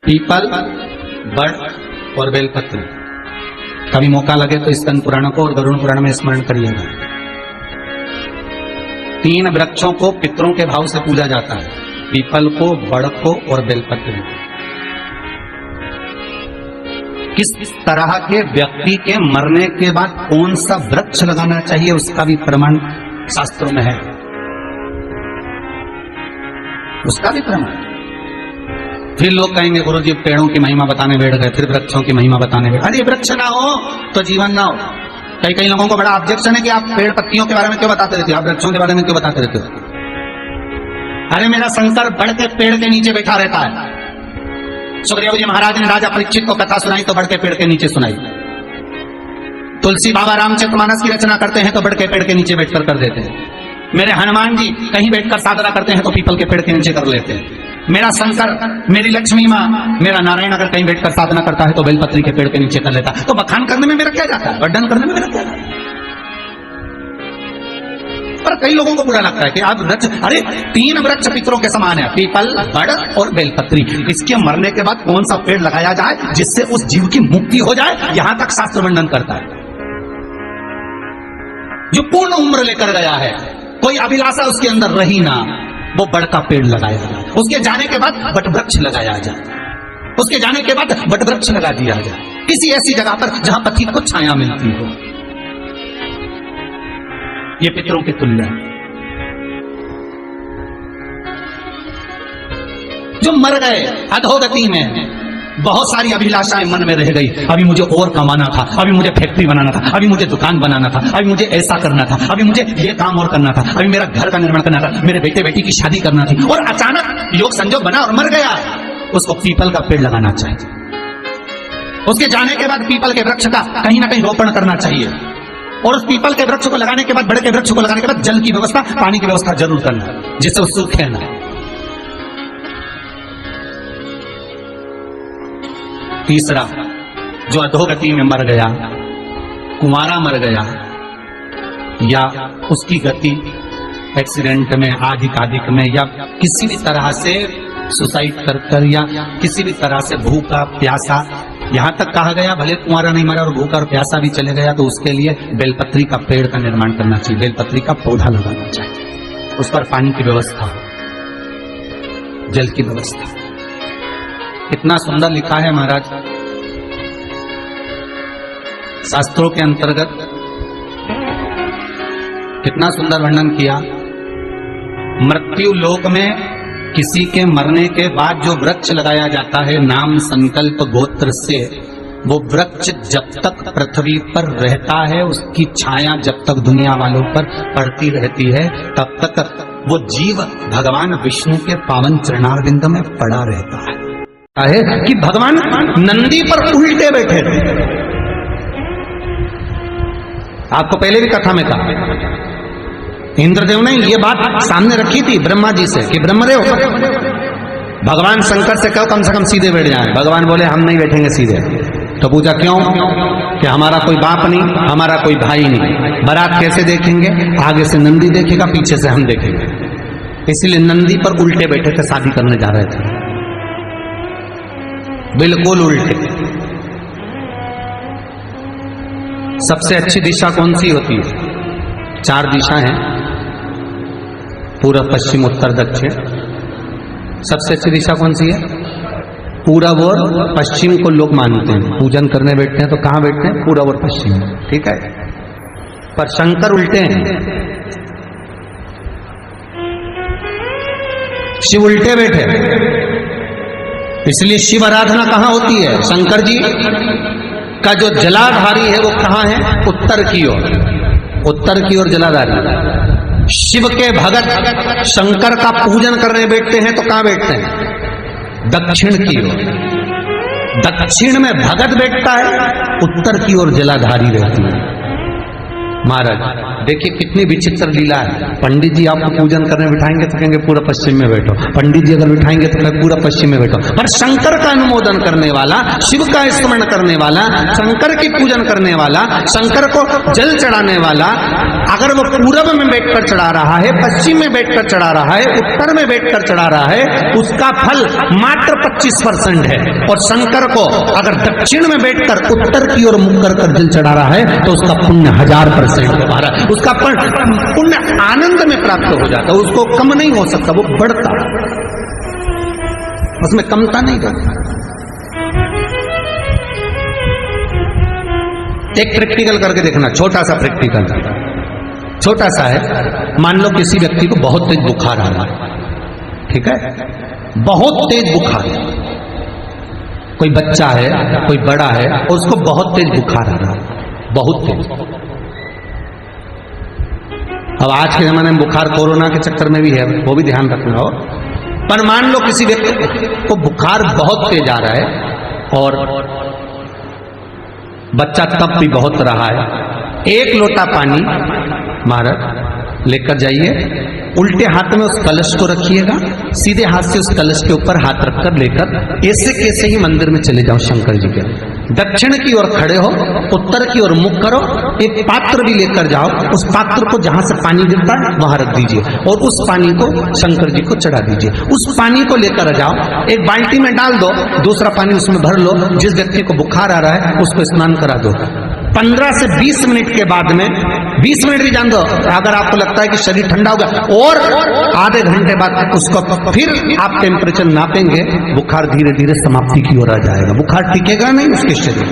People, बड़ और बेलपत्र। कभी मौका लगे तो स्कंद पुराण को और गरुड़ पुराण में स्मरण करिएगा। 3 वृक्षों को पितरों के भाव से पूजा जाता है, पीपल को, बड़ को और बेलपत्र। किस तरह के व्यक्ति के मरने के बाद कौन सा वृक्ष लगाना चाहिए उसका भी प्रमाण शास्त्रों में है, उसका भी प्रमाण। फिर लोग कहेंगे गुरुजी पेड़ों की महिमा बताने बैठ गए, फिर वृक्षों की महिमा बताने बैठ। अरे वृक्ष ना हो तो जीवन ना हो। कई लोगों को बड़ा ऑब्जेक्शन है कि आप पेड़ पत्तियों के बारे में क्यों बताते रहते हो, आप वृक्षों के बारे में क्यों बताते रहते हो। अरे मेरा शंकर बढ़ के पेड़ के नीचे बैठा रहता है। सुखदेव जी महाराज ने राजा परीक्षित को कथा सुनाई तो बढ़ के पेड़ के नीचे सुनाई। तुलसी बाबा रामचरितमानस की रचना करते हैं तो बढ़ के पेड़ के नीचे बैठकर कर देते हैं। मेरे हनुमान जी कहीं बैठकर साधना करते हैं तो पीपल के पेड़ के नीचे कर लेते हैं। मेरा शंकर, मेरी लक्ष्मी माँ, मेरा नारायण अगर कहीं बैठकर साधना करता है तो बेलपत्री के पेड़ के नीचे कर लेता है। तो बखान करने में मेरा क्या जाता है, वर्णन करने में मेरा क्या जाता है। पर कई लोगों को बुरा लगता है कि आप वृक्ष, अरे 3 वृक्ष पितरों के समान है, पीपल, बड़ और बेलपत्री। इसके मरने के बाद कौन सा पेड़ लगाया जाए जिससे उस जीव की मुक्ति हो जाए, यहां तक शास्त्र वर्णन करता है। जो पूर्ण उम्र लेकर गया है, कोई अभिलाषा उसके अंदर रही ना, वो बड़ का पेड़ लगाया जाए। उसके जाने के बाद बट वृक्ष लगाया जाए, उसके जाने के बाद बट वृक्ष लगा दिया जाए किसी ऐसी जगह पर जहां पथिक को छाया मिलती हो। ये पितरों के तुल्य है। जो मर गए अधोगति में, बहुत सारी अभिलाषाएं मन में रह गई। अभी मुझे और कमाना था, अभी मुझे फैक्ट्री बनाना था, अभी मुझे दुकान बनाना था, अभी मुझे ऐसा करना था, अभी मुझे ये काम और करना था, अभी मेरा घर का निर्माण करना था, मेरे बेटे बेटी की शादी करना थी, और अचानक योग संजोग बना और मर गया। उसको पीपल का पेड़ लगाना चाहिए। उसके जाने के बाद पीपल के वृक्ष का कहीं ना कहीं रोपण करना चाहिए, और उस पीपल के वृक्ष को लगाने के बाद, बड़े के वृक्ष को लगाने के बाद जल की व्यवस्था, पानी की व्यवस्था जरूर करना, जिससे वो सूखे ना। तीसरा, जो अधोगति में मर गया, कुंवारा मर गया, या उसकी गति एक्सीडेंट में, आधिक में, या किसी भी तरह से सुसाइड कर या किसी भी तरह से भूखा प्यासा, यहां तक कहा गया भले कुंवारा नहीं मरा और भूखा और प्यासा भी चले गया, तो उसके लिए बेलपत्री का पेड़ का निर्माण करना चाहिए, बेलपत्री का पौधा लगाना चाहिए, उस पर पानी की व्यवस्था हो, जल की व्यवस्था। कितना सुंदर लिखा है महाराज शास्त्रों के अंतर्गत, कितना सुंदर वर्णन किया। मृत्यु लोक में किसी के मरने के बाद जो वृक्ष लगाया जाता है नाम संकल्प गोत्र से, वो वृक्ष जब तक पृथ्वी पर रहता है, उसकी छाया जब तक दुनिया वालों पर पड़ती रहती है, तब तक वो जीव भगवान विष्णु के पावन चरणारविंद में पड़ा रहता है। कि भगवान नंदी पर उल्टे बैठे थे। आपको पहले भी कथा में कहा, इंद्रदेव ने ये बात सामने रखी थी ब्रह्मा जी से कि ब्रह्मदेव भगवान शंकर से कहो कम से कम सीधे बैठ जाए। भगवान बोले हम नहीं बैठेंगे सीधे। तो पूछा क्यों? कि हमारा कोई बाप नहीं, हमारा कोई भाई नहीं, बारात कैसे देखेंगे? आगे से नंदी देखेगा, पीछे से हम देखेंगे। इसलिए नंदी पर उल्टे बैठे थे, शादी करने जा रहे थे, बिल्कुल उल्टे। सबसे अच्छी दिशा कौन सी होती है? 4 दिशा हैं, पूर्व पश्चिम उत्तर दक्षिण। सबसे अच्छी दिशा कौन सी है? पूरब और पश्चिम को लोग मानते हैं, पूजन करने बैठते हैं तो कहां बैठते हैं? पूरब और पश्चिम, ठीक है। पर शंकर उल्टे हैं, शिव उल्टे बैठे। इसलिए शिव आराधना कहां होती है? शंकर जी का जो जलाधारी है वो कहां है? उत्तर की ओर, उत्तर की ओर जलाधारी। शिव के भगत शंकर का पूजन करने बैठते हैं तो कहां बैठते हैं? दक्षिण की ओर। दक्षिण में भगत बैठता है, उत्तर की ओर जलाधारी रहती है। महाराज देखिए कितनी विचित्र लीला है। पंडित जी आपको पूजन करने बिठाएंगे तो कहेंगे पूरा पश्चिम में बैठो, पंडित जी अगर बिठाएंगे तो कहेंगे पूरा पश्चिम में बैठो। पर शंकर का अनुमोदन करने वाला, शिव का स्मरण करने वाला, शंकर की पूजन करने वाला, शंकर को जल चढ़ाने वाला, अगर वो पूरब में बैठकर चढ़ा रहा है, पश्चिम में बैठकर चढ़ा रहा है, उत्तर में बैठकर चढ़ा रहा है, उसका फल मात्र 25% है। और शंकर को अगर दक्षिण में बैठकर उत्तर की ओर मुख कर जल चढ़ा रहा है तो उसका पुण्य 1000% है। उसका पुण्य आनंद में प्राप्त हो जाता, उसको कम नहीं हो सकता, वो बढ़ता, उसमें कमता नहीं करता। एक प्रैक्टिकल करके देखना, छोटा सा प्रैक्टिकल, छोटा सा है। मान लो किसी व्यक्ति को बहुत तेज बुखार आ रहा है, ठीक है, बहुत तेज बुखार, कोई बच्चा है, कोई बड़ा है, और उसको बहुत तेज बुखार आ रहा है, बहुत तेज। अब आज के जमाने में बुखार कोरोना के चक्कर में भी है, वो भी ध्यान रखना हो। पर मान लो किसी व्यक्ति को बुखार बहुत तेज आ रहा है और बच्चा तब भी बहुत रहा है, एक लोटा पानी महाराज लेकर जाइए, उल्टे हाथ में उस कलश को रखिएगा, सीधे हाथ से उस कलश के ऊपर हाथ रखकर लेकर ऐसे कैसे ही मंदिर में चले जाओ शंकर जी के। दक्षिण की ओर खड़े हो, उत्तर की ओर मुख करो, एक पात्र भी लेकर जाओ, उस पात्र को जहां से पानी गिरता है वहां रख दीजिए और उस पानी को शंकर जी को चढ़ा दीजिए। उस पानी को लेकर जाओ, एक बाल्टी में डाल दो, दूसरा पानी उसमें भर लो, जिस व्यक्ति को बुखार आ रहा है उसको स्नान करा दो। 15 से 20 मिनट के बाद में, 20 मिनट भी जान दो, अगर आपको लगता है कि शरीर ठंडा होगा, और आधे घंटे बाद उसको फिर आप टेम्परेचर नापेंगे, बुखार धीरे धीरे समाप्ति की ओर आ जाएगा, बुखार टिकेगा नहीं उसके शरीर।